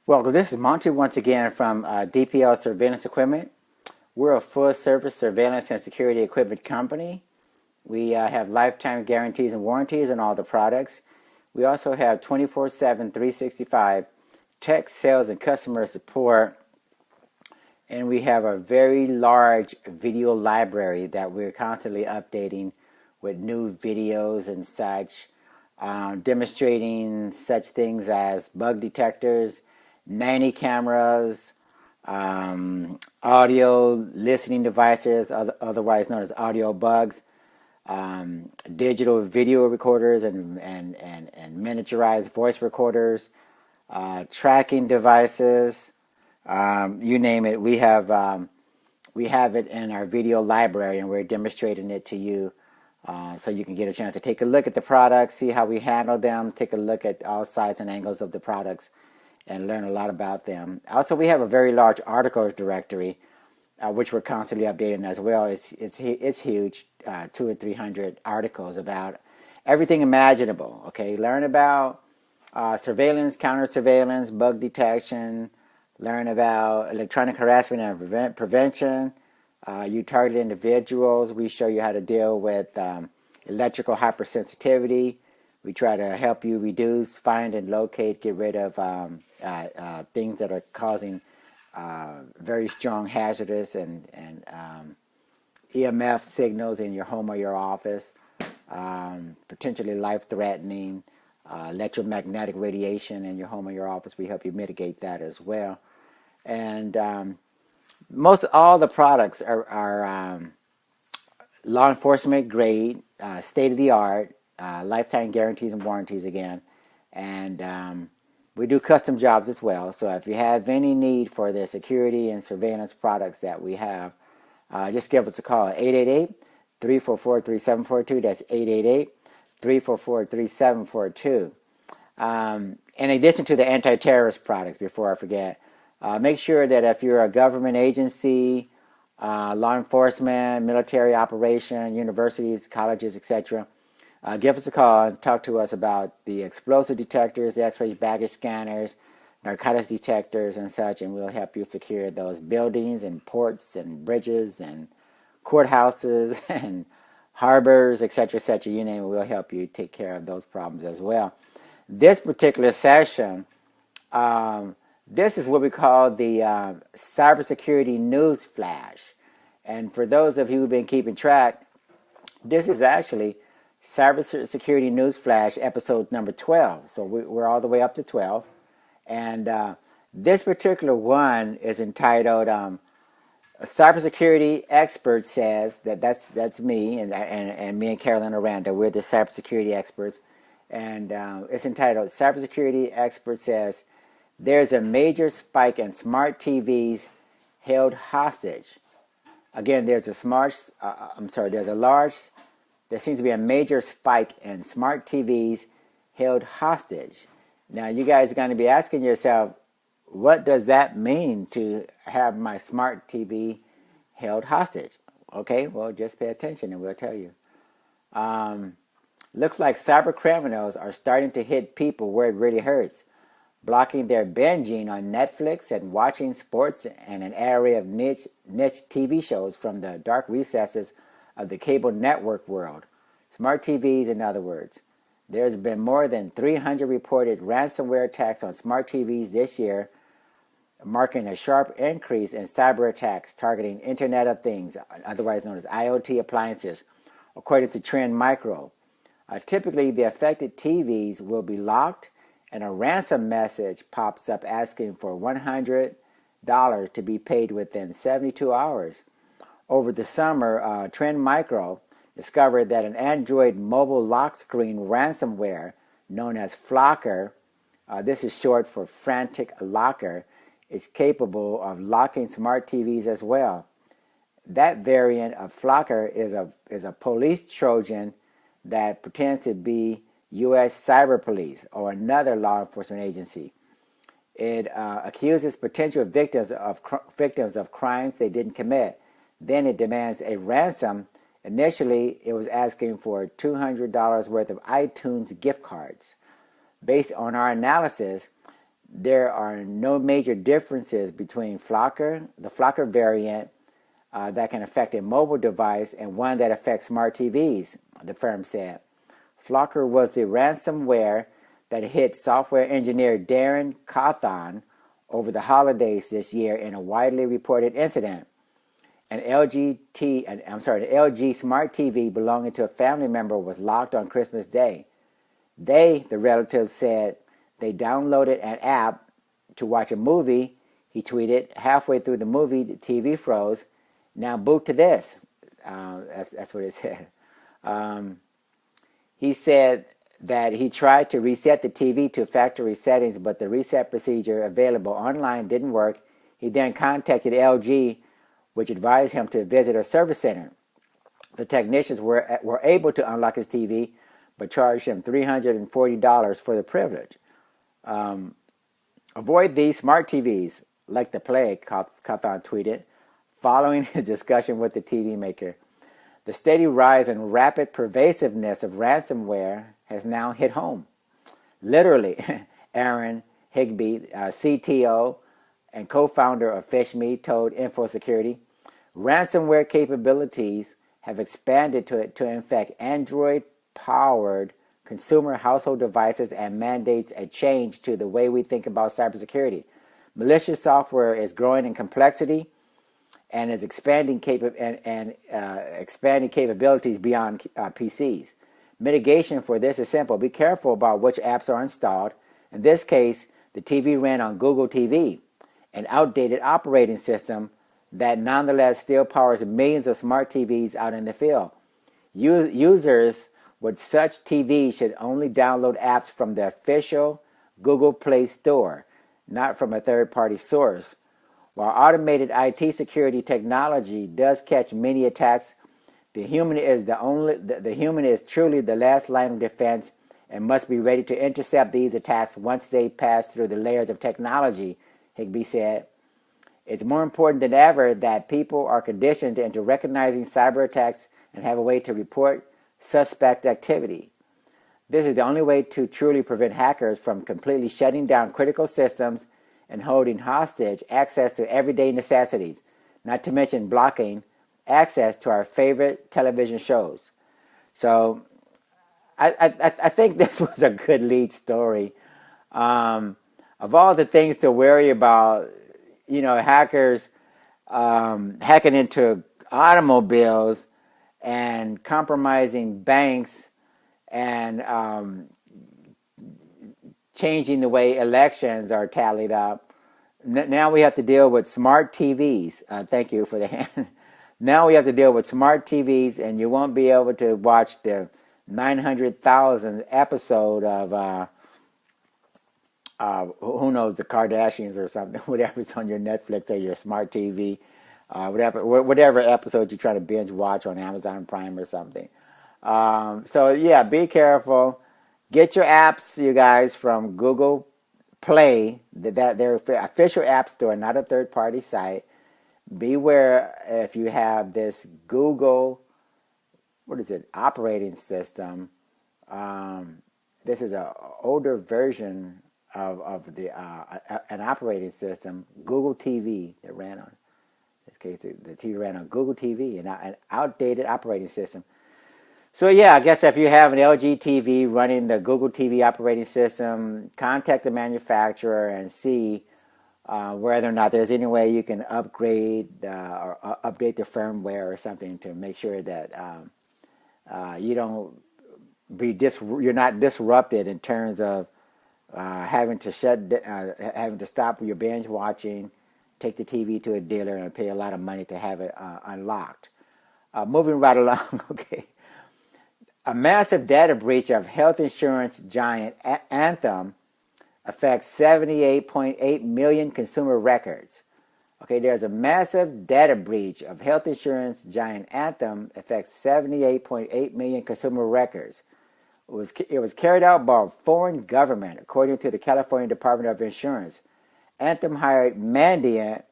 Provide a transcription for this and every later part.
Well, this is Monty once again from DPL Surveillance Equipment. We're a full-service surveillance and security equipment company. We have lifetime guarantees and warranties on all the products. We also have 24/7, 365 tech sales and customer support. And we have a very large video library that we're constantly updating with new videos and such, demonstrating such things as bug detectors, Nanny cameras, audio listening devices, otherwise known as audio bugs, digital video recorders and miniaturized voice recorders, tracking devices, you name it. We have it in our video library, and we're demonstrating it to you, so you can get a chance to take a look at the products, see how we handle them, take a look at all sides and angles of the products, and learn a lot about them. Also, we have a very large articles directory, which we're constantly updating as well. It's huge, 200 or 300 articles about everything imaginable. Okay, learn about surveillance, counter surveillance, bug detection. Learn about electronic harassment and prevention. You target individuals. We show you how to deal with electrical hypersensitivity. We try to help you reduce, find, and locate, get rid of things that are causing very strong hazardous and EMF signals in your home or your office, potentially life-threatening electromagnetic radiation in your home or your office. We help you mitigate that as well. And most all the products are law enforcement grade, state of the art, lifetime guarantees and warranties again. And we do custom jobs as well. So if you have any need for the security and surveillance products that we have, just give us a call at 888-344-3742. That's 888-344-3742. In addition to the anti-terrorist products, before I forget, make sure that if you're a government agency, law enforcement, military operation, universities, colleges, etc., give us a call and talk to us about the explosive detectors, the X-ray baggage scanners, narcotics detectors, and such, and we'll help you secure those buildings and ports and bridges and courthouses and harbors, etc., etc. You name it, we'll help you take care of those problems as well. This particular session, this is what we call the CyberSecurity Newsflash. And for those of you who've been keeping track, this is actually CyberSecurity Newsflash episode number 12. So we're all the way up to 12. And this particular one is entitled a cybersecurity expert says that's me and me and Carolyn Aranda. We're the cybersecurity experts. And it's entitled Cybersecurity Expert Says There's a Major Spike in Smart TVs Held Hostage. Again, there seems to be a major spike in smart TVs held hostage. Now, you guys are going to be asking yourself, what does that mean to have my smart TV held hostage? Okay, well, just pay attention and we'll tell you. Looks like cybercriminals are starting to hit people where it really hurts, blocking their binging on Netflix and watching sports and an array of niche TV shows from the dark recesses of the cable network world. Smart TVs, in other words. There's been more than 300 reported ransomware attacks on smart TVs this year, marking a sharp increase in cyber attacks targeting Internet of Things, otherwise known as IoT appliances, according to Trend Micro. Typically, the affected TVs will be locked, and a ransom message pops up asking for $100 to be paid within 72 hours. Over the summer, Trend Micro discovered that an Android mobile lock screen ransomware known as Flocker, this is short for Frantic Locker, is capable of locking smart TVs as well. That variant of Flocker is a police Trojan that pretends to be U.S. Cyber Police or another law enforcement agency. It accuses potential victims of crimes they didn't commit. Then it demands a ransom. Initially, it was asking for $200 worth of iTunes gift cards. Based on our analysis, there are no major differences between the Flocker variant that can affect a mobile device and one that affects smart TVs, the firm said. Flocker was the ransomware that hit software engineer Darren Cawthon over the holidays this year in a widely reported incident. An LG smart TV belonging to a family member was locked on Christmas Day. The relative said they downloaded an app to watch a movie. He tweeted, halfway through the movie, the TV froze. Now boot to this. That's what it said. He said that he tried to reset the TV to factory settings, but the reset procedure available online didn't work. He then contacted LG, which advised him to visit a service center. The technicians were able to unlock his TV, but charged him $340 for the privilege. Avoid these smart TVs like the plague, Cawthon tweeted, following his discussion with the TV maker. The steady rise and rapid pervasiveness of ransomware has now hit home. Literally, Aaron Higbee, CTO and co-founder of FishMe, told InfoSecurity, ransomware capabilities have expanded to infect Android-powered consumer household devices and mandates a change to the way we think about cybersecurity. Malicious software is growing in complexity and is expanding capabilities beyond PCs. Mitigation for this is simple. Be careful about which apps are installed. In this case, the TV ran on Google TV, an outdated operating system that nonetheless still powers millions of smart TVs out in the field. Users with such TVs should only download apps from the official Google Play Store, not from a third-party source. While automated IT security technology does catch many attacks, the human is truly the last line of defense and must be ready to intercept these attacks once they pass through the layers of technology, Higbee said. It's more important than ever that people are conditioned into recognizing cyber attacks and have a way to report suspect activity. This is the only way to truly prevent hackers from completely shutting down critical systems and holding hostage access to everyday necessities, not to mention blocking access to our favorite television shows. So I think this was a good lead story. Of all the things to worry about, hackers hacking into automobiles and compromising banks and changing the way elections are tallied up. Now we have to deal with smart TVs. Thank you for the hand. Now we have to deal with smart TVs, and you won't be able to watch the 900,000th episode of who knows, the Kardashians or something, whatever's on your Netflix or your smart TV, whatever episode you're trying to binge watch on Amazon Prime or something. So yeah, be careful. Get your apps, you guys, from Google Play, their official app store, not a third-party site. Beware if you have this Google, operating system. This is an older version of an operating system, Google TV, that ran on. In this case, the TV ran on Google TV, an outdated operating system. So yeah, I guess if you have an LG TV running the Google TV operating system, contact the manufacturer and see whether or not there's any way you can upgrade or update the firmware or something to make sure that you're not disrupted in terms of having to stop your binge watching, take the TV to a dealer, and pay a lot of money to have it unlocked. Moving right along, okay. A massive data breach of health insurance giant Anthem affects 78.8 million consumer records. Okay, there's a massive data breach of health insurance giant Anthem affects 78.8 million consumer records. It was carried out by a foreign government, according to the California Department of Insurance. Anthem hired Mandiant,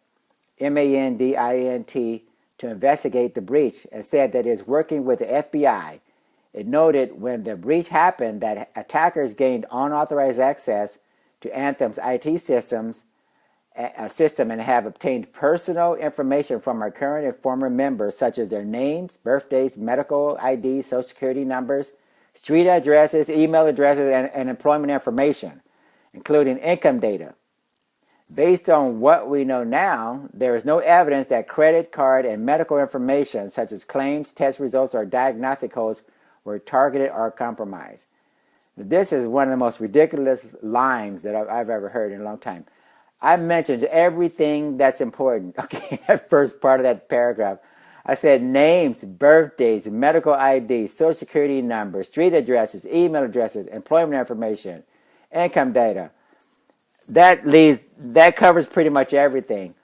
Mandint, to investigate the breach and said that it's working with the FBI. It noted when the breach happened that attackers gained unauthorized access to Anthem's IT system and have obtained personal information from our current and former members, such as their names, birthdays, medical IDs, social security numbers, street addresses, email addresses, and employment information, including income data. Based on what we know now, there is no evidence that credit card and medical information, such as claims, test results, or diagnostic codes, were targeted or compromised. This is one of the most ridiculous lines that I've ever heard in a long time. I mentioned everything that's important. Okay, that first part of that paragraph. I said names, birthdays, medical IDs, social security numbers, street addresses, email addresses, employment information, income data. That covers pretty much everything.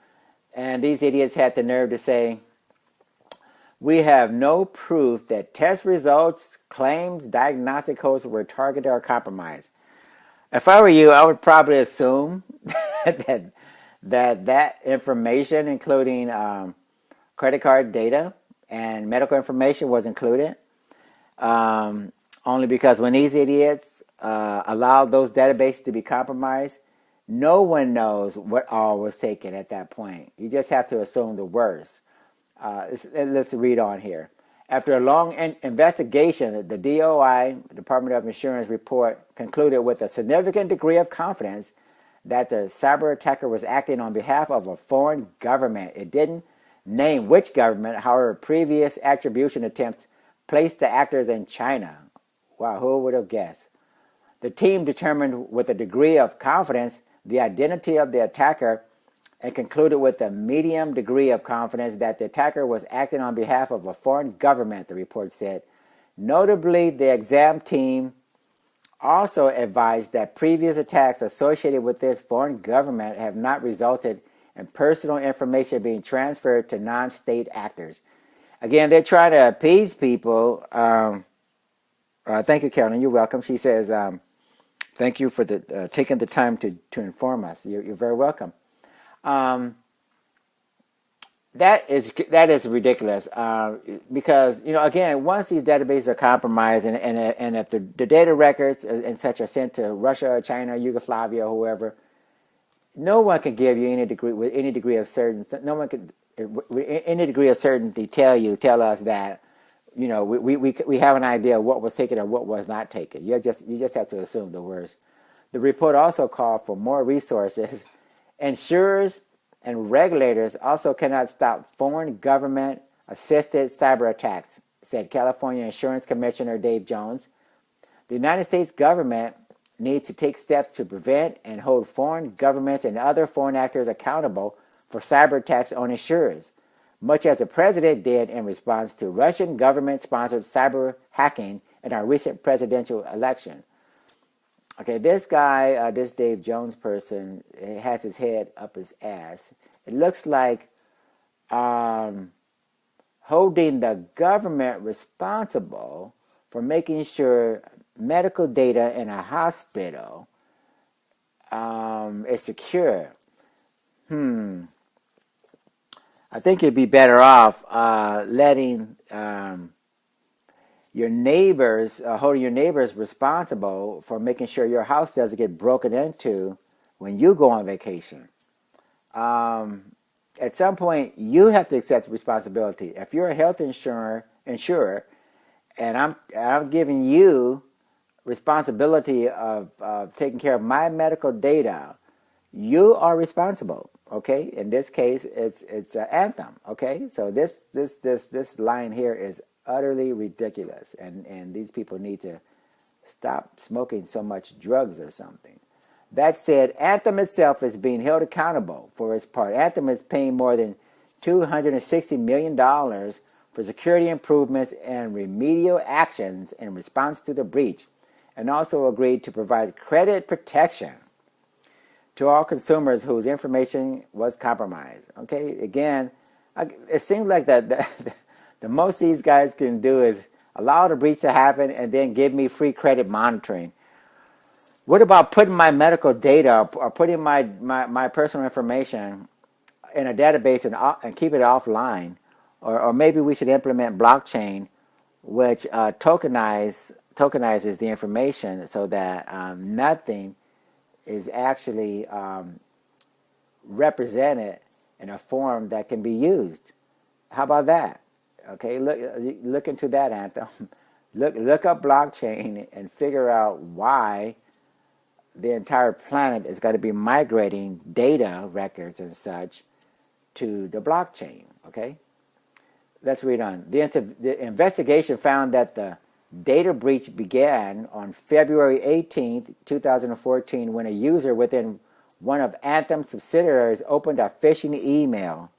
And these idiots had the nerve to say, we have no proof that test results, claims, diagnostic codes were targeted or compromised. If I were you, I would probably assume that information, including credit card data and medical information, was included. Only because when these idiots allowed those databases to be compromised, no one knows what all was taken at that point. You just have to assume the worst. Let's read on here. After a long investigation, the DOI, Department of Insurance report, concluded with a significant degree of confidence that the cyber attacker was acting on behalf of a foreign government. It didn't name which government. However, previous attribution attempts placed the actors in China. Wow, who would have guessed? The team determined with a degree of confidence the identity of the attacker and concluded with a medium degree of confidence that the attacker was acting on behalf of a foreign government, the report said. Notably, the exam team also advised that previous attacks associated with this foreign government have not resulted in personal information being transferred to non-state actors. Again, they're trying to appease people. Thank you, Carolyn. You're welcome. She says, thank you for taking the time to inform us. You're very welcome. That is ridiculous because, again, once these databases are compromised and if the data records and such are sent to Russia, China, Yugoslavia, whoever, no one can give you any degree of certainty. No one can, with any degree of certainty, tell us that we have an idea of what was taken and what was not taken. You just have to assume the worst. The report also called for more resources. Insurers and regulators also cannot stop foreign government-assisted cyber attacks, said California Insurance Commissioner Dave Jones. The United States government needs to take steps to prevent and hold foreign governments and other foreign actors accountable for cyber attacks on insurers, much as the president did in response to Russian government-sponsored cyber hacking in our recent presidential election. Okay, this guy, this Dave Jones person, has his head up his ass. It looks like holding the government responsible for making sure medical data in a hospital is secure. I think you'd be better off letting your neighbors, holding your neighbors responsible for making sure your house doesn't get broken into when you go on vacation. At some point, you have to accept responsibility. If you're a health insurer, and I'm giving you responsibility of taking care of my medical data, you are responsible. Okay, in this case, it's Anthem. Okay, so this line here is utterly ridiculous, and these people need to stop smoking so much drugs or something. That said, Anthem itself is being held accountable for its part. Anthem is paying more than $260 million for security improvements and remedial actions in response to the breach, and also agreed to provide credit protection to all consumers whose information was compromised. Okay, again, it seems like the most these guys can do is allow the breach to happen and then give me free credit monitoring. What about putting my medical data or putting my personal information in a database and keep it offline? Or maybe we should implement blockchain, which tokenizes the information so that nothing is actually represented in a form that can be used. How about that? Okay, look into that, Anthem. Look up blockchain and figure out why the entire planet is going to be migrating data records and such to the blockchain. Okay, let's read on. The investigation found that the data breach began on February 18th, 2014, when a user within one of Anthem's subsidiaries opened a phishing email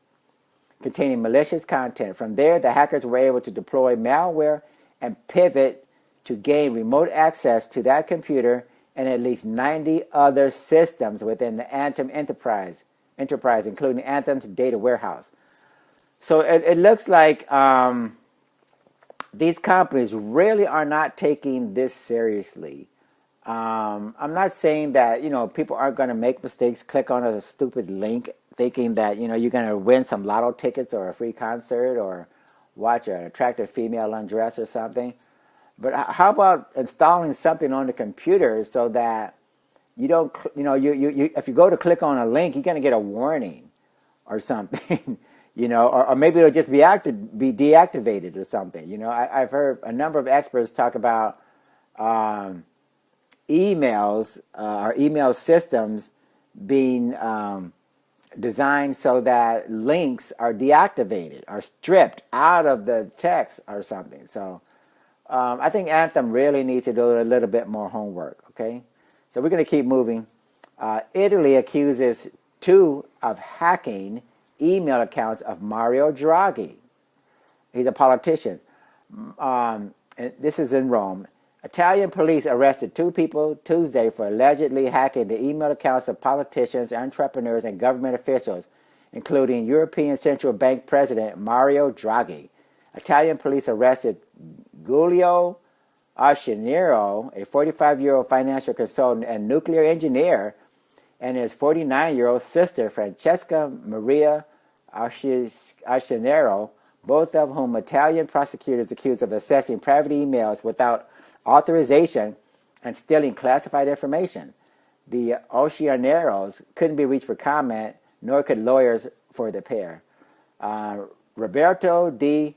containing malicious content. From there, the hackers were able to deploy malware and pivot to gain remote access to that computer and at least 90 other systems within the Anthem enterprise, including Anthem's data warehouse. So it looks like these companies really are not taking this seriously. I'm not saying that, people aren't going to make mistakes, click on a stupid link thinking that, you're going to win some lotto tickets or a free concert or watch an attractive female undress or something. But how about installing something on the computer so that you don't, if you go to click on a link, you're going to get a warning or something, or maybe it'll just be deactivated or something. I've heard a number of experts talk about emails or email systems being designed so that links are deactivated or stripped out of the text or something. So I think Anthem really needs to do a little bit more homework, okay? So we're going to keep moving. Italy accuses two of hacking email accounts of Mario Draghi. He's a politician. And this is in Rome. Italian police arrested two people Tuesday for allegedly hacking the email accounts of politicians, entrepreneurs, and government officials, including European Central Bank President Mario Draghi. Italian police arrested Giulio Arcinero, a 45-year-old financial consultant and nuclear engineer, and his 49-year-old sister, Francesca Maria Arcinero, both of whom Italian prosecutors accused of accessing private emails without authorization and stealing classified information. The Arcineros couldn't be reached for comment, nor could lawyers for the pair. Roberto Di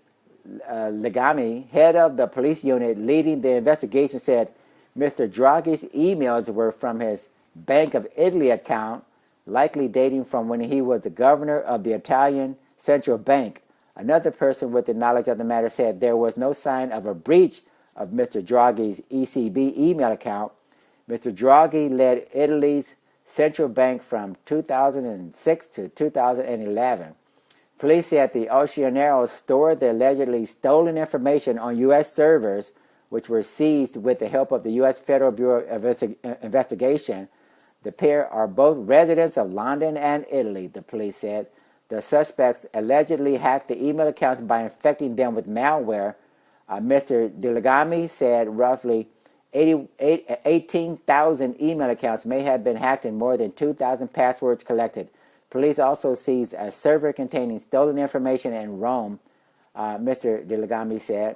Legami, head of the police unit leading the investigation, said Mr. Draghi's emails were from his Bank of Italy account, likely dating from when he was the governor of the Italian Central Bank. Another person with the knowledge of the matter said there was no sign of a breach of Mr. Draghi's ECB email account. Mr. Draghi led Italy's central bank from 2006 to 2011. Police said the Arcineros stored the allegedly stolen information on U.S. servers, which were seized with the help of the U.S. Federal Bureau of Investigation. The pair are both residents of London and Italy, the police said. The suspects allegedly hacked the email accounts by infecting them with malware. Mr. Delegami said roughly 18,000 email accounts may have been hacked and more than 2,000 passwords collected. Police also seized a server containing stolen information in Rome, Mr. Delegami said.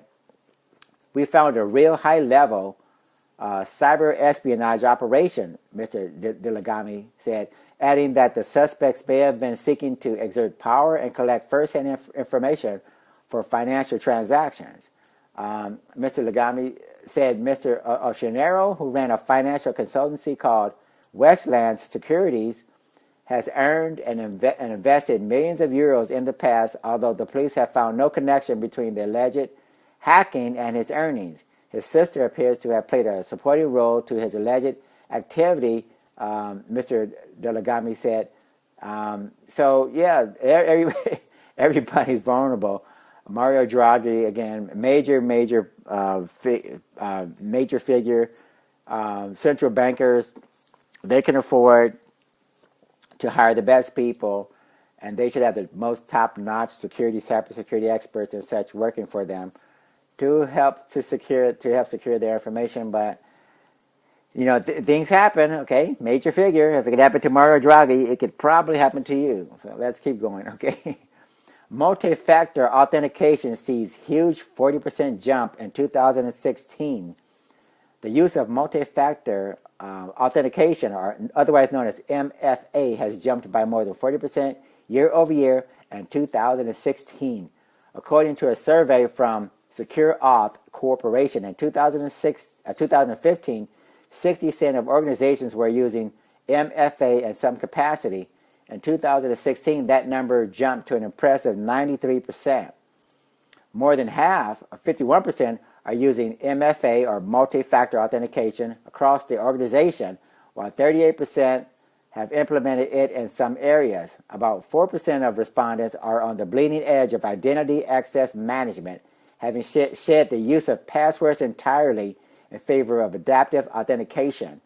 We found a real high-level cyber espionage operation, Mr. Delegami said, adding that the suspects may have been seeking to exert power and collect first-hand information for financial transactions. Mr. Legami said Mr. Arcinero, who ran a financial consultancy called Westlands Securities, has earned and invested millions of euros in the past, although the police have found no connection between the alleged hacking and his earnings. His sister appears to have played a supporting role to his alleged activity, Mr. Delegami said. So, yeah, everybody's vulnerable. Mario Draghi, again, major figure. Central bankers, they can afford to hire the best people, and they should have the most top-notch cybersecurity experts and such working for them to help secure their information. But things happen. Okay, major figure. If it could happen to Mario Draghi, it could probably happen to you. So let's keep going. Okay. Multi-factor authentication sees huge 40% jump in 2016. The use of multi-factor authentication, or otherwise known as MFA, has jumped by more than 40% year over year in 2016. According to a survey from SecureAuth Corporation in 2015, 60% of organizations were using MFA in some capacity. In 2016, that number jumped to an impressive 93%. More than half, or 51%, are using MFA or multi-factor authentication across the organization, while 38% have implemented it in some areas. About 4% of respondents are on the bleeding edge of identity access management, having shed the use of passwords entirely in favor of adaptive authentication.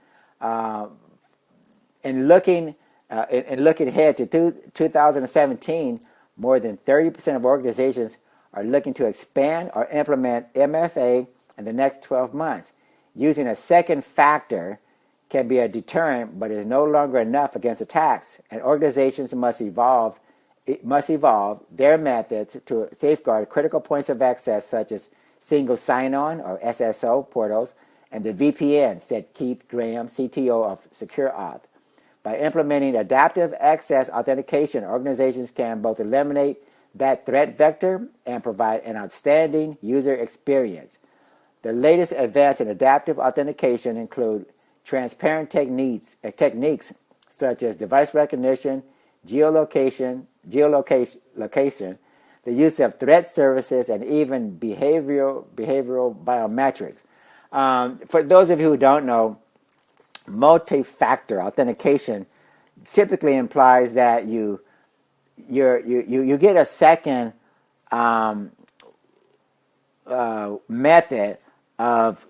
In looking ahead to 2017, more than 30% of organizations are looking to expand or implement MFA in the next 12 months. Using a second factor can be a deterrent, but is no longer enough against attacks, and organizations must evolve their methods to safeguard critical points of access, such as single sign-on or SSO portals, and the VPN, said Keith Graham, CTO of SecureAuth. By implementing adaptive access authentication, organizations can both eliminate that threat vector and provide an outstanding user experience. The latest advances in adaptive authentication include transparent techniques such as device recognition, geolocation, the use of threat services, and even behavioral biometrics. For those of you who don't know, multi-factor authentication typically implies that you get a second method of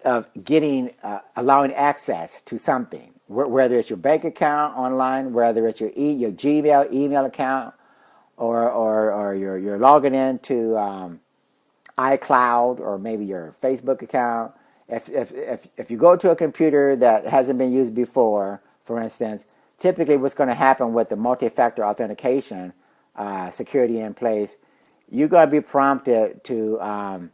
allowing access to something, whether it's your bank account online, whether it's your Gmail email account, or you're logging into iCloud, or maybe your Facebook account. If you go to a computer that hasn't been used before, for instance, typically what's going to happen with the multi-factor authentication security in place, you're going to be prompted to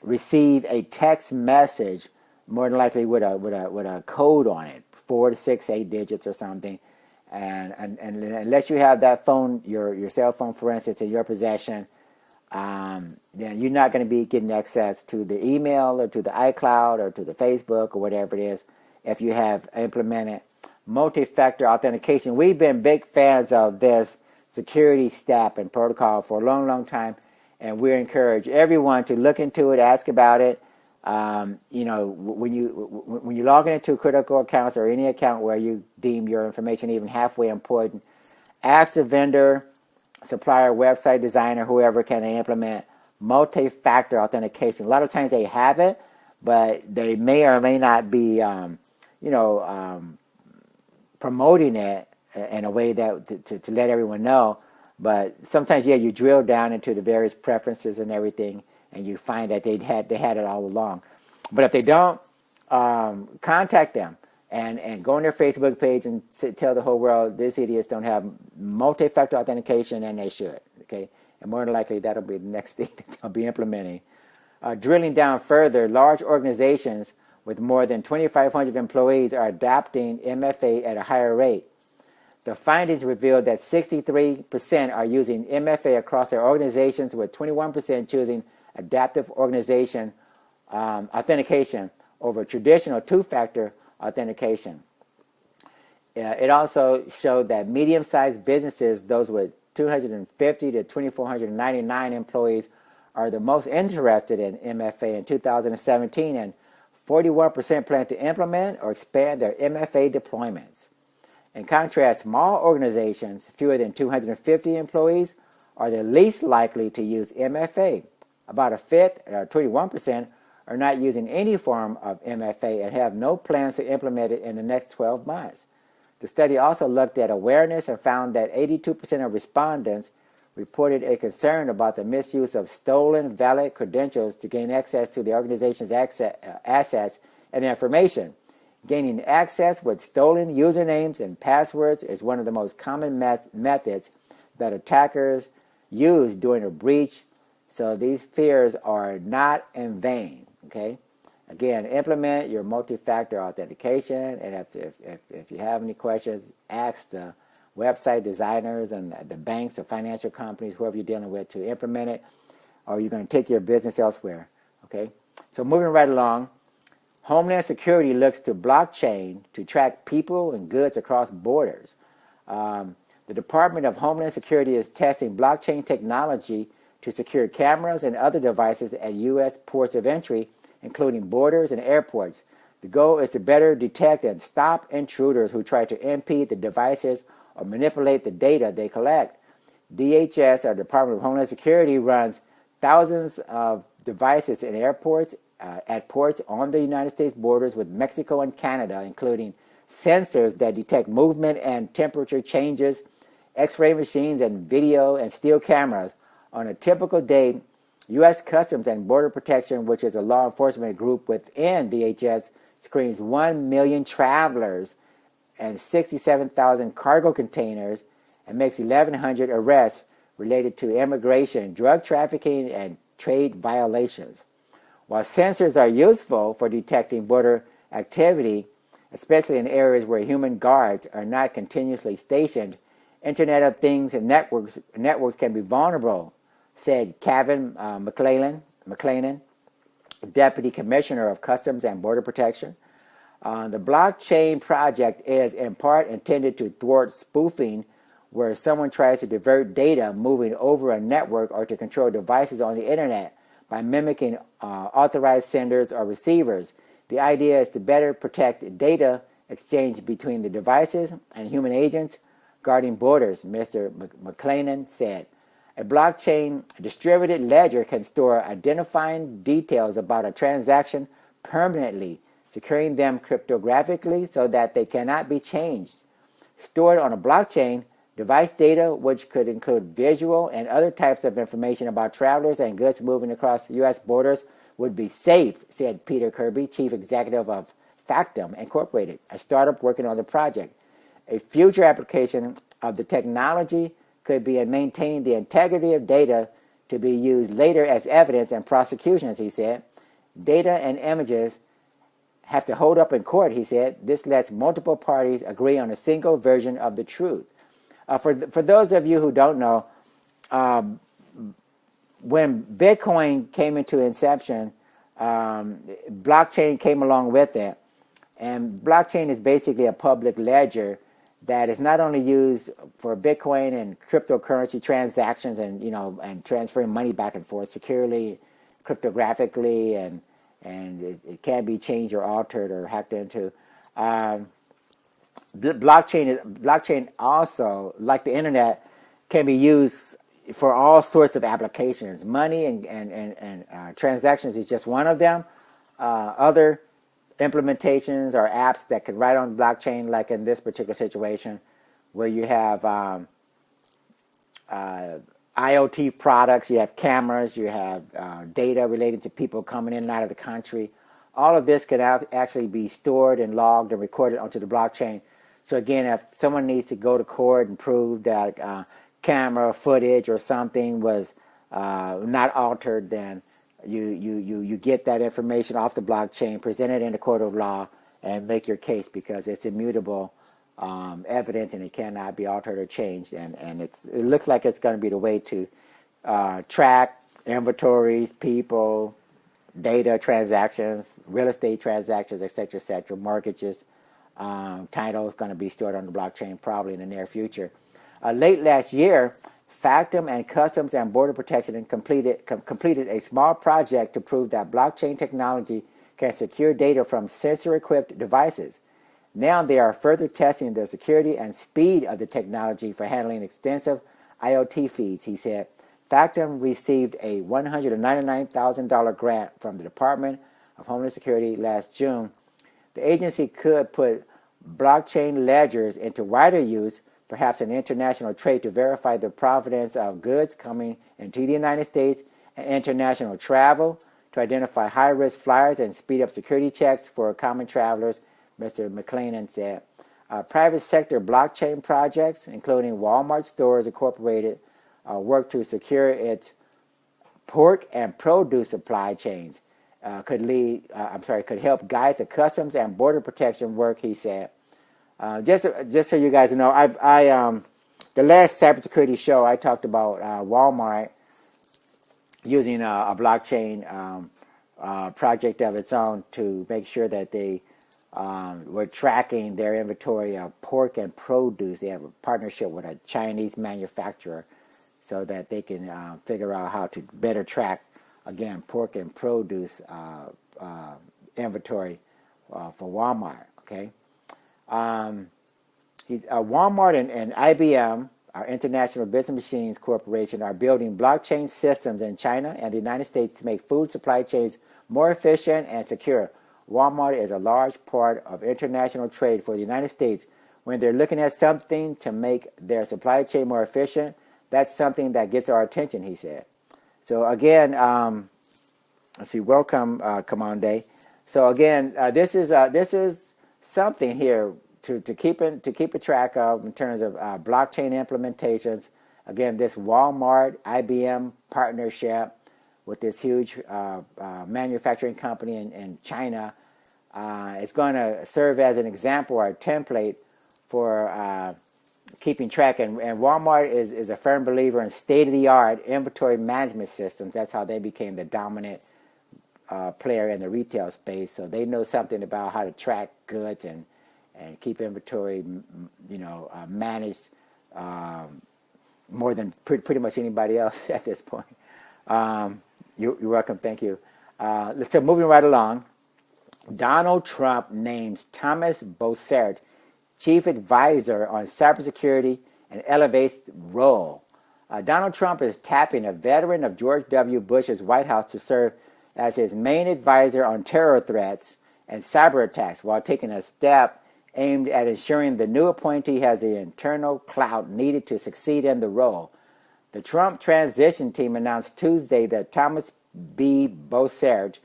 receive a text message, more than likely with a code on it, 4 to 6, 8 digits or something. And unless you have that phone, your cell phone, for instance, in your possession, then you're not going to be getting access to the email or to the iCloud or to the Facebook or whatever it is if you have implemented multi-factor authentication. We've been big fans of this security step and protocol for a long, long time, and we encourage everyone to look into it, ask about it. When you log into critical accounts or any account where you deem your information even halfway important, ask the vendor, supplier, website designer, whoever can implement multi-factor authentication. A lot of times they have it, but they may or may not be, promoting it in a way that to let everyone know. But sometimes, you drill down into the various preferences and everything, and you find that they had it all along. But if they don't, contact them and go on their Facebook page and tell the whole world these idiots don't have multi-factor authentication, and they should. Okay, and more than likely that'll be the next thing that they'll be implementing. Drilling down further, large organizations with more than 2,500 employees are adopting MFA at a higher rate. The findings revealed that 63% are using MFA across their organizations, with 21% choosing adaptive authentication over traditional two-factor authentication. It also showed that medium-sized businesses, those with 250 to 2,499 employees, are the most interested in MFA in 2017, and 41% plan to implement or expand their MFA deployments. In contrast, small organizations, fewer than 250 employees, are the least likely to use MFA. About a fifth, or 21%, are not using any form of MFA and have no plans to implement it in the next 12 months. The study also looked at awareness and found that 82% of respondents reported a concern about the misuse of stolen valid credentials to gain access to the organization's assets and information. Gaining access with stolen usernames and passwords is one of the most common methods that attackers use during a breach. So these fears are not in vain. Okay, Again, implement your multi-factor authentication, and if you have any questions, ask the website designers and the banks or financial companies, whoever you're dealing with, to implement it, or you're going to take your business elsewhere. Okay, so moving right along, Homeland Security looks to blockchain to track people and goods across borders. The Department of Homeland Security is testing blockchain technology to secure cameras and other devices at U.S. ports of entry, including borders and airports. The goal is to better detect and stop intruders who try to impede the devices or manipulate the data they collect. DHS, or Department of Homeland Security, runs thousands of devices in airports, at ports on the United States borders with Mexico and Canada, including sensors that detect movement and temperature changes, X-ray machines, and video and still cameras. On a typical day, U.S. Customs and Border Protection, which is a law enforcement group within DHS, screens 1 million travelers and 67,000 cargo containers and makes 1,100 arrests related to immigration, drug trafficking, and trade violations. While sensors are useful for detecting border activity, especially in areas where human guards are not continuously stationed, Internet of Things and networks can be vulnerable, said Kevin McClellan, Deputy Commissioner of Customs and Border Protection. The blockchain project is in part intended to thwart spoofing, where someone tries to divert data moving over a network or to control devices on the internet by mimicking authorized senders or receivers. The idea is to better protect data exchange between the devices and human agents guarding borders, Mr. McClellan said. A blockchain distributed ledger can store identifying details about a transaction permanently, securing them cryptographically so that they cannot be changed. Stored on a blockchain, device data, which could include visual and other types of information about travelers and goods moving across U.S. borders, would be safe, said Peter Kirby, chief executive of Factum Incorporated, a startup working on the project. A future application of the technology could be in maintaining the integrity of data to be used later as evidence in prosecutions, he said. Data and images have to hold up in court, he said. This lets multiple parties agree on a single version of the truth. For those of you who don't know, when Bitcoin came into inception, blockchain came along with it. And blockchain is basically a public ledger that is not only used for Bitcoin and cryptocurrency transactions and transferring money back and forth securely, cryptographically, and it can be changed or altered or hacked into. Blockchain also, like the internet, can be used for all sorts of applications. Money and transactions is just one of them. Other implementations or apps that could write on blockchain, like in this particular situation, where you have IoT products, you have cameras, you have data related to people coming in and out of the country. All of this could actually be stored and logged and recorded onto the blockchain. So again, if someone needs to go to court and prove that camera footage or something was not altered, then you get that information off the blockchain, present it in the court of law, and make your case, because it's immutable evidence and it cannot be altered or changed. And it looks like it's going to be the way to track inventories, people, data, transactions, real estate transactions, etc., mortgages. Title is going to be stored on the blockchain probably in the near future. Late last year, Factum and Customs and Border Protection completed a small project to prove that blockchain technology can secure data from sensor-equipped devices. Now they are further testing the security and speed of the technology for handling extensive IoT feeds, he said. Factum received a $199,000 grant from the Department of Homeland Security last June. The agency could put blockchain ledgers into wider use, perhaps in international trade, to verify the provenance of goods coming into the United States and international travel, to identify high-risk flyers and speed up security checks for common travelers, Mr. McClellan said. Private sector blockchain projects, including Walmart Stores Incorporated, work to secure its pork and produce supply chains. could help guide the customs and border protection work, he said. Just so you guys know, the last cybersecurity show I talked about Walmart using a blockchain project of its own to make sure that they were tracking their inventory of pork and produce. They have a partnership with a Chinese manufacturer so that they can figure out how to better track, again, pork and produce inventory for Walmart. Okay, Walmart and IBM, our International Business Machines Corporation, are building blockchain systems in China and the United States to make food supply chains more efficient and secure. Walmart is a large part of international trade for the United States. When they're looking at something to make their supply chain more efficient, that's something that gets our attention, he said. So again, let's see, welcome, Commande. So again, this is something here to keep a track of in terms of blockchain implementations. Again, this Walmart IBM partnership with this huge manufacturing company in China, it's going to serve as an example or a template for keeping track. And Walmart is a firm believer in state-of-the-art inventory management systems. That's how they became the dominant player in the retail space. So they know something about how to track goods and keep inventory, managed more than pretty much anybody else at this point. You're welcome. Thank you. So moving right along, Donald Trump names Thomas Bossert chief advisor on cybersecurity and elevates role. Donald Trump is tapping a veteran of George W. Bush's White House to serve as his main advisor on terror threats and cyber attacks, while taking a step aimed at ensuring the new appointee has the internal clout needed to succeed in the role. The Trump transition team announced Tuesday that Thomas B. Bossert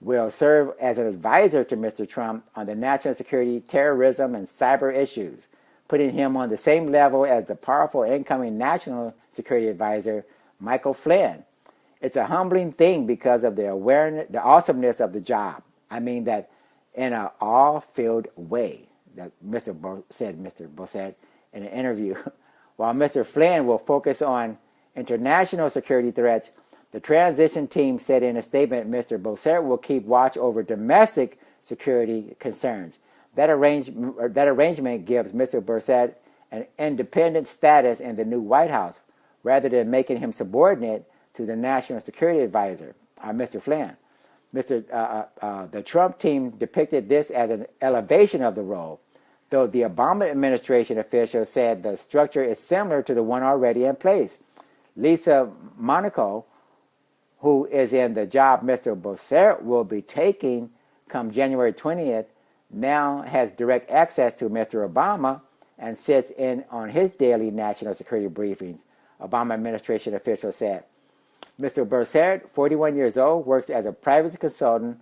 will serve as an advisor to Mr. Trump on the national security, terrorism, and cyber issues, putting him on the same level as the powerful incoming national security advisor, Michael Flynn. It's a humbling thing because of the awesomeness of the job. I mean that in an awe-filled way, that Mr. Bossert in an interview. While Mr. Flynn will focus on international security threats, the transition team said in a statement, Mr. Bossert will keep watch over domestic security concerns. That arrangement gives Mr. Bossert an independent status in the new White House, rather than making him subordinate to the national security advisor, Mr. Flynn. The Trump team depicted this as an elevation of the role, though the Obama administration official said the structure is similar to the one already in place. Lisa Monaco, who is in the job Mr. Bossert will be taking come January 20th, now has direct access to Mr. Obama and sits in on his daily national security briefings, Obama administration officials said. Mr. Bossert, 41 years old, works as a private consultant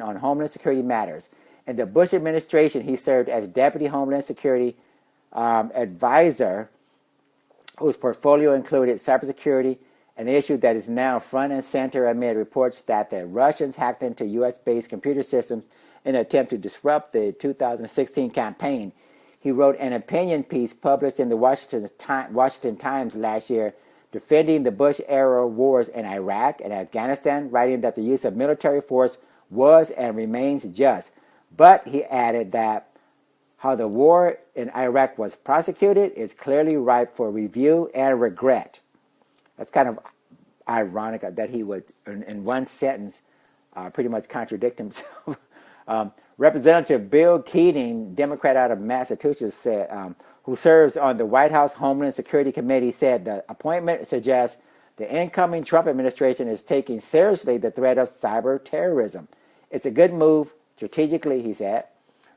on Homeland Security matters. In the Bush administration, he served as Deputy Homeland Security Advisor, whose portfolio included cybersecurity, an issue that is now front and center amid reports that the Russians hacked into U.S.-based computer systems in an attempt to disrupt the 2016 campaign. He wrote an opinion piece published in the Washington Times last year defending the Bush-era wars in Iraq and Afghanistan, writing that the use of military force was and remains just. But he added that how the war in Iraq was prosecuted is clearly ripe for review and regret. That's kind of ironic that he would, in one sentence, pretty much contradict himself. Representative Bill Keating, Democrat out of Massachusetts, said, who serves on the White House Homeland Security Committee, said the appointment suggests the incoming Trump administration is taking seriously the threat of cyber terrorism. It's a good move strategically, he said.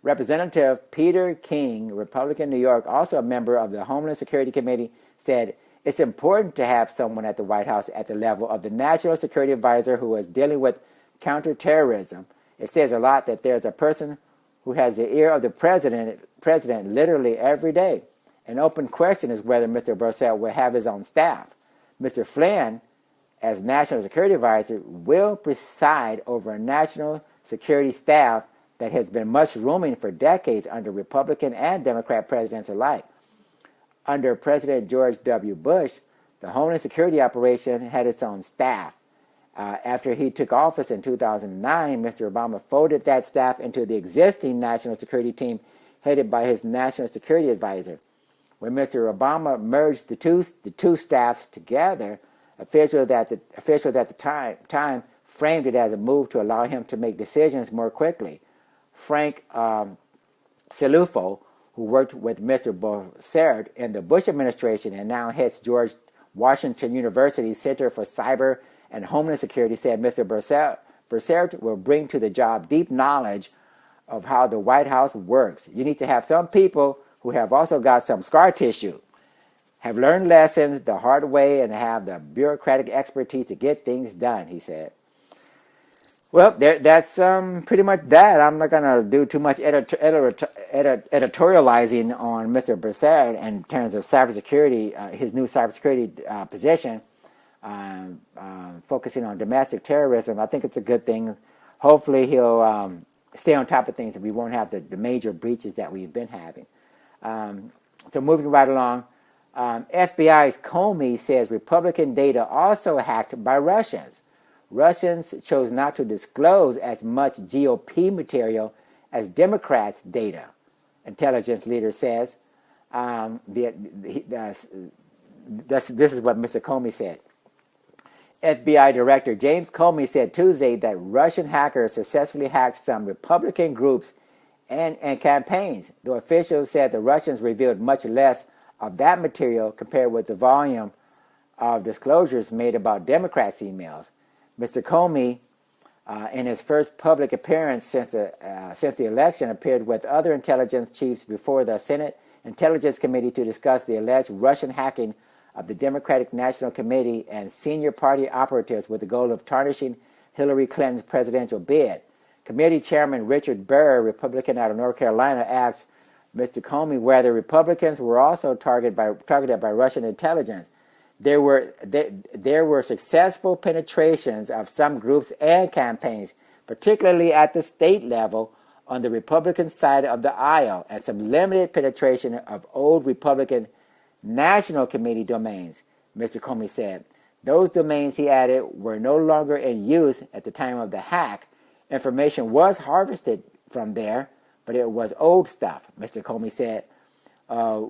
Representative Peter King, Republican, New York, also a member of the Homeland Security Committee, said it's important to have someone at the White House at the level of the National Security Advisor who is dealing with counterterrorism. It says a lot that there's a person who has the ear of the president literally every day. An open question is whether Mr. Bossert will have his own staff. Mr. Flynn, as National Security Advisor, will preside over a national security staff that has been mushrooming for decades under Republican and Democrat presidents alike. Under President George W. Bush, the Homeland Security Operation had its own staff. After he took office in 2009, Mr. Obama folded that staff into the existing national security team headed by his National Security Advisor. When Mr. Obama merged the two staffs together, officials at the time framed it as a move to allow him to make decisions more quickly. Frank Celufo, who worked with Mr. Bossert in the Bush administration and now heads George Washington University's Center for Cyber and Homeland Security, said Mr. Bossert will bring to the job deep knowledge of how the White House works. You need to have some people who have also got some scar tissue, have learned lessons the hard way, and have the bureaucratic expertise to get things done, he said. Well, that's pretty much that. I'm not going to do too much editorializing on Mr. Bossert in terms of cybersecurity, his new cybersecurity position, focusing on domestic terrorism. I think it's a good thing. Hopefully he'll stay on top of things and we won't have the major breaches that we've been having. So moving right along, FBI's Comey says Republican data also hacked by Russians. Russians chose not to disclose as much GOP material as Democrats' data, intelligence leader says. This is what Mr. Comey said. FBI Director James Comey said Tuesday that Russian hackers successfully hacked some Republican groups and campaigns, though officials said the Russians revealed much less of that material compared with the volume of disclosures made about Democrats' emails. Mr. Comey, in his first public appearance since the election, appeared with other intelligence chiefs before the Senate Intelligence Committee to discuss the alleged Russian hacking of the Democratic National Committee and senior party operatives with the goal of tarnishing Hillary Clinton's presidential bid. Committee Chairman Richard Burr, Republican out of North Carolina, asked Mr. Comey whether Republicans were also targeted by Russian intelligence. There were successful penetrations of some groups and campaigns, particularly at the state level on the Republican side of the aisle, and some limited penetration of old Republican National Committee domains, Mr. Comey said. Those domains, he added, were no longer in use at the time of the hack. Information was harvested from there, but it was old stuff, Mr. Comey said.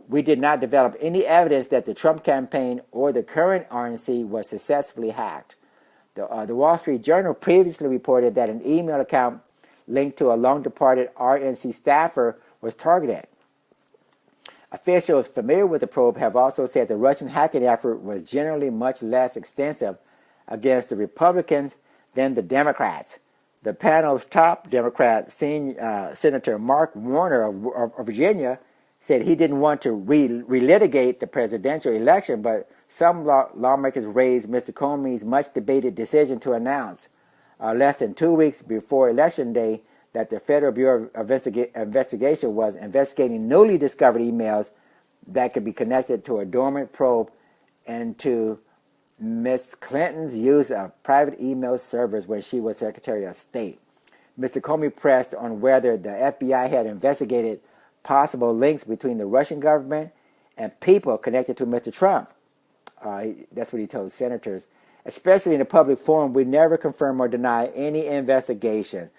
We did not develop any evidence that the Trump campaign or the current RNC was successfully hacked. The Wall Street Journal previously reported that an email account linked to a long-departed RNC staffer was targeted. Officials familiar with the probe have also said the Russian hacking effort was generally much less extensive against the Republicans than the Democrats. The panel's top Democrat, Senator Mark Warner of Virginia, said he didn't want to relitigate the presidential election, but some lawmakers raised Mr. Comey's much-debated decision to announce less than 2 weeks before Election Day that the Federal Bureau of Investigation was investigating newly discovered emails that could be connected to a dormant probe into Ms. Clinton's use of private email servers when she was Secretary of State. Mr. Comey pressed on whether the FBI had investigated possible links between the Russian government and people connected to Mr. Trump. That's what he told senators. Especially in a public forum, we never confirm or deny any investigation.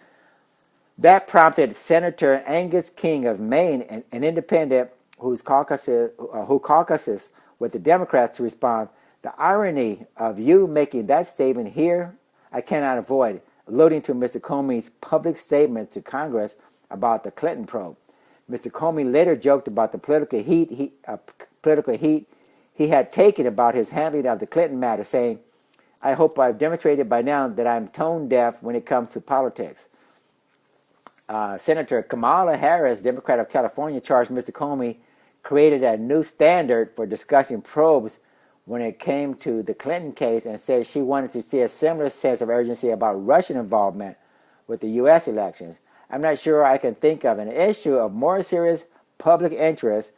That prompted Senator Angus King of Maine, an independent who caucuses with the Democrats, to respond, "The irony of you making that statement here, I cannot avoid," alluding to Mr. Comey's public statement to Congress about the Clinton probe. Mr. Comey later joked about the political heat he had taken about his handling of the Clinton matter, saying, "I hope I've demonstrated by now that I'm tone deaf when it comes to politics." Senator Kamala Harris, Democrat of California, charged Mr. Comey created a new standard for discussing probes when it came to the Clinton case, and said she wanted to see a similar sense of urgency about Russian involvement with the U.S. elections. "I'm not sure I can think of an issue of more serious public interest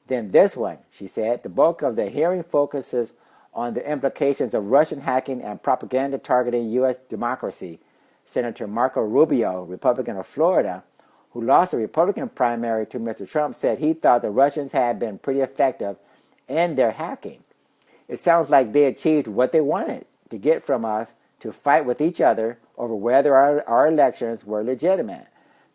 than this one," she said. "The bulk of the hearing focuses on the implications of Russian hacking and propaganda targeting U.S. democracy. Senator Marco Rubio, Republican of Florida, who lost the Republican primary to Mr. Trump, said he thought the Russians had been pretty effective in their hacking. It sounds like they achieved what they wanted to get from us, to fight with each other over whether our elections were legitimate.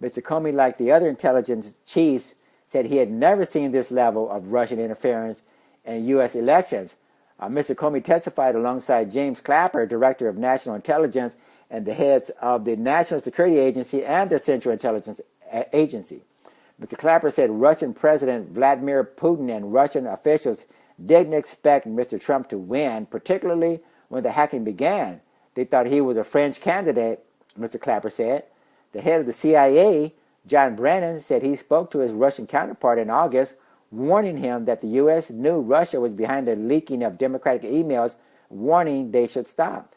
Mr. Comey, like the other intelligence chiefs, said he had never seen this level of Russian interference in U.S. elections. Mr. Comey testified alongside James Clapper, Director of National Intelligence, and the heads of the National Security Agency and the Central Intelligence Agency. Mr. Clapper said Russian President Vladimir Putin and Russian officials didn't expect Mr. Trump to win, particularly when the hacking began. They thought he was a French candidate, Mr. Clapper said. The head of the CIA, John Brennan, said he spoke to his Russian counterpart in August, warning him that the U.S. knew Russia was behind the leaking of Democratic emails, warning they should stop.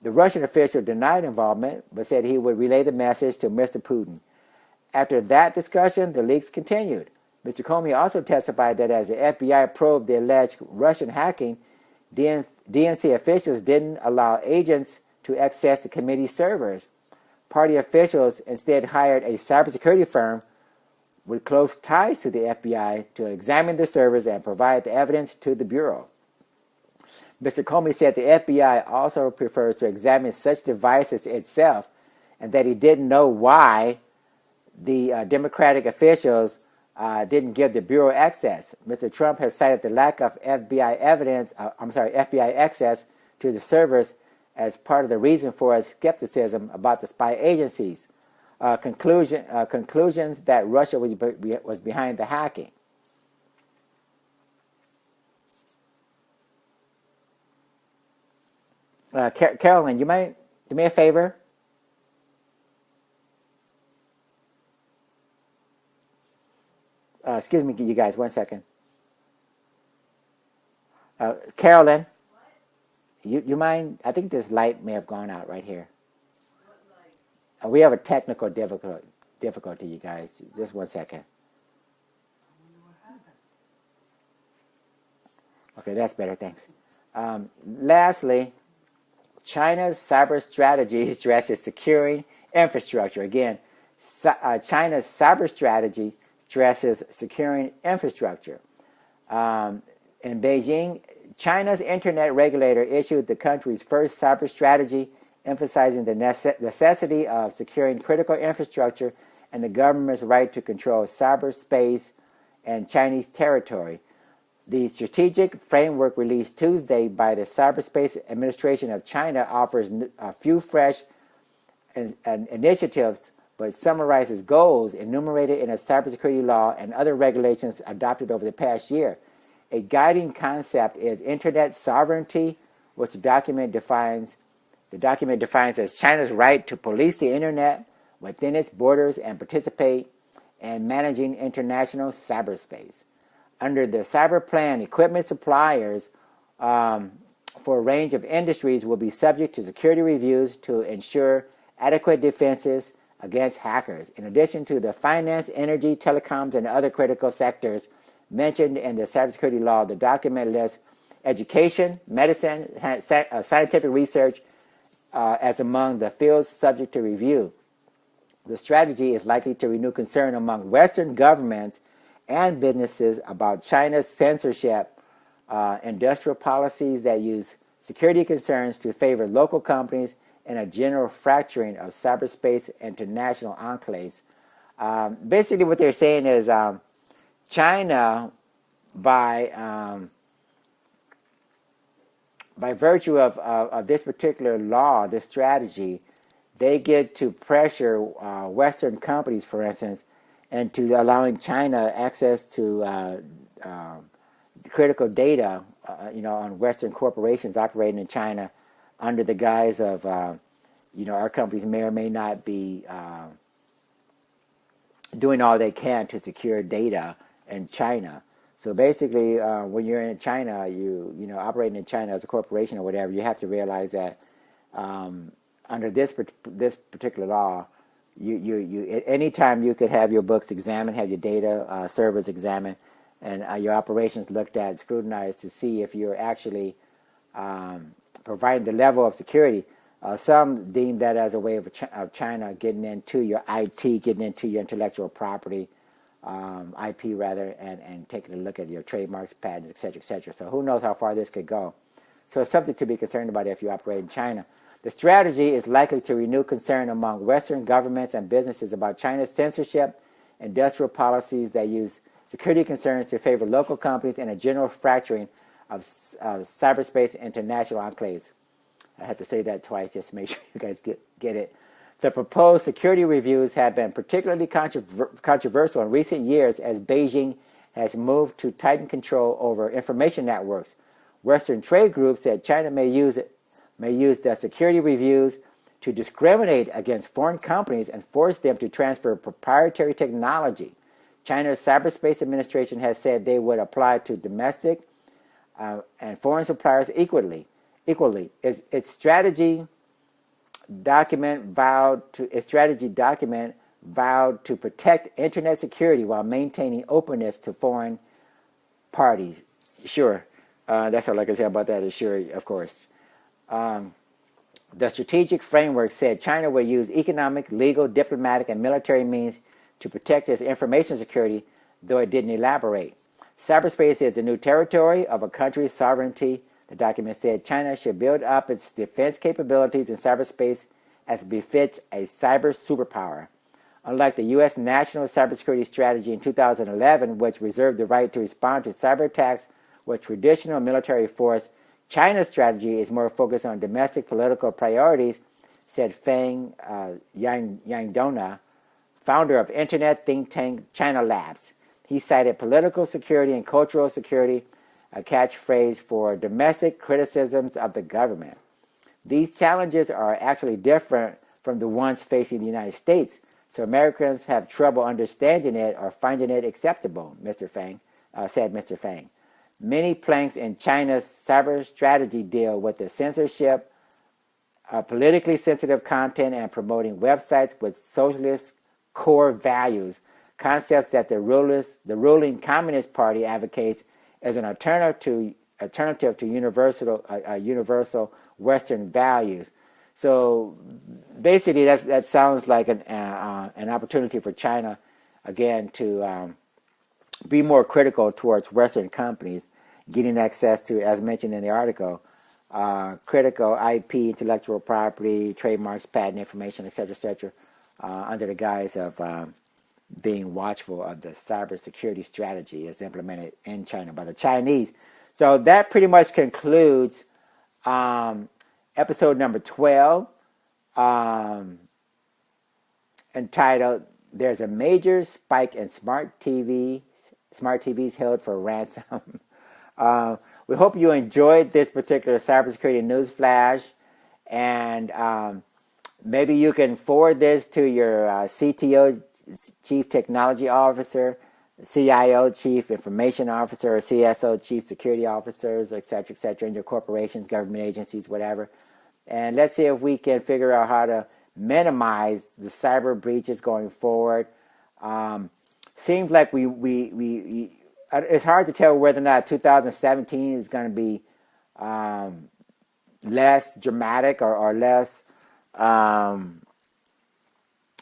The Russian official denied involvement, but said he would relay the message to Mr. Putin. After that discussion, the leaks continued. Mr. Comey also testified that as the FBI probed the alleged Russian hacking, DNC officials didn't allow agents to access the committee's servers. Party officials instead hired a cybersecurity firm with close ties to the FBI to examine the servers and provide the evidence to the Bureau. Mr. Comey said the FBI also prefers to examine such devices itself, and that he didn't know why the Democratic officials didn't give the Bureau access. Mr. Trump has cited the lack of FBI access to the servers as part of the reason for his skepticism about the spy agencies. Conclusions that Russia was behind the hacking. Carolyn, you might do me a favor. Excuse me, you guys, 1 second. Carolyn, you mind? I think this light may have gone out right here. We have a technical difficulty, you guys. Just 1 second. Okay, that's better, thanks. Lastly, China's cyber strategy stresses securing infrastructure. Again, China's cyber strategy stresses securing infrastructure. In Beijing, China's internet regulator issued the country's first cyber strategy, emphasizing the necessity of securing critical infrastructure and the government's right to control cyberspace and Chinese territory. The strategic framework released Tuesday by the Cyberspace Administration of China offers a few fresh initiatives, but summarizes goals enumerated in a cybersecurity law and other regulations adopted over the past year. A guiding concept is internet sovereignty, which the document defines as China's right to police the internet within its borders and participate in managing international cyberspace. Under the cyber plan, equipment suppliers for a range of industries will be subject to security reviews to ensure adequate defenses against hackers. In addition to the finance, energy, telecoms, and other critical sectors mentioned in the cybersecurity law, the document lists education, medicine, scientific research as among the fields subject to review. The strategy is likely to renew concern among Western governments and businesses about China's censorship, industrial policies that use security concerns to favor local companies, and a general fracturing of cyberspace international enclaves. Basically, what they're saying is China, by virtue of this particular law, this strategy, they get to pressure Western companies, for instance, into allowing China access to critical data, on Western corporations operating in China, under the guise of, our companies may or may not be doing all they can to secure data in China. So basically, when you're in China, operating in China as a corporation or whatever, you have to realize that under this particular law, you anytime you could have your books examined, have your data servers examined, and your operations looked at, scrutinized to see if you're actually providing the level of security. Some deem that as a way of China getting into your IT, getting into your intellectual property, IP rather, and taking a look at your trademarks, patents, etc., etc. So who knows how far this could go. So it's something to be concerned about if you operate in China. The strategy is likely to renew concern among Western governments and businesses about China's censorship, industrial policies that use security concerns to favor local companies, and a general fracturing of cyberspace into national enclaves. I had to say that twice just to make sure you guys get it. The proposed security reviews have been particularly controversial in recent years as Beijing has moved to tighten control over information networks. Western trade groups said China may use the security reviews to discriminate against foreign companies and force them to transfer proprietary technology. China's Cyberspace Administration has said they would apply to domestic and foreign suppliers equally. Its strategy document vowed to protect internet security while maintaining openness to foreign parties. Sure, that's all I can say about that. Is sure, of course. The strategic framework said China would use economic, legal, diplomatic, and military means to protect its information security, though it didn't elaborate. Cyberspace is the new territory of a country's sovereignty. The document said China should build up its defense capabilities in cyberspace as befits a cyber superpower. Unlike the U.S. National Cybersecurity Strategy in 2011, which reserved the right to respond to cyber attacks with traditional military force, China's strategy is more focused on domestic political priorities, said Feng Yangdona, founder of internet think tank China Labs. He cited political security and cultural security, a catchphrase for domestic criticisms of the government. These challenges are actually different from the ones facing the United States, so Americans have trouble understanding it or finding it acceptable, said Mr. Fang. Many planks in China's cyber strategy deal with the censorship of politically sensitive content and promoting websites with socialist core values, concepts that the ruling Communist Party advocates as an alternative to universal Western values. So basically, that sounds like an opportunity for China, again, to be more critical towards Western companies getting access to, as mentioned in the article, critical IP, intellectual property, trademarks, patent information, etc., under the guise of being watchful of the cybersecurity strategy as implemented in China by the Chinese. So that pretty much concludes episode number 12, entitled "There's a Major Spike in Smart TVs Held for Ransom." We hope you enjoyed this particular cybersecurity news flash, and maybe you can forward this to your CTO, Chief Technology Officer, CIO, Chief Information Officer, or CSO, Chief Security Officers, etc., in your corporations, government agencies, whatever. And let's see if we can figure out how to minimize the cyber breaches going forward. Seems like we it's hard to tell whether or not 2017 is going to be less dramatic or less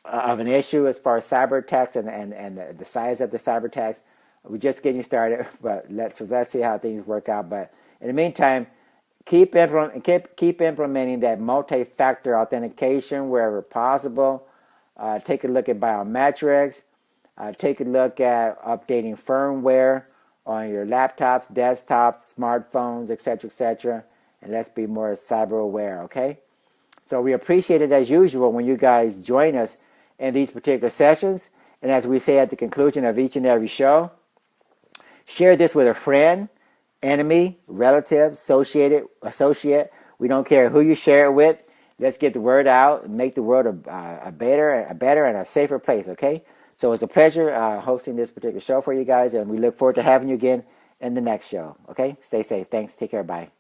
of an issue as far as cyber attacks and the size of the cyber attacks. We're just getting started, but let's see how things work out. But in the meantime, keep implementing that multi-factor authentication wherever possible. Take a look at biometrics. Take a look at updating firmware on your laptops, desktops, smartphones, etc., and let's be more cyber aware, okay? So we appreciate it as usual when you guys join us in these particular sessions. And as we say at the conclusion of each and every show, share this with a friend, enemy, relative, associate. We don't care who you share it with. Let's get the word out and make the world a better and a safer place, okay? So it's a pleasure hosting this particular show for you guys, and we look forward to having you again in the next show, okay? Stay safe. Thanks. Take care. Bye.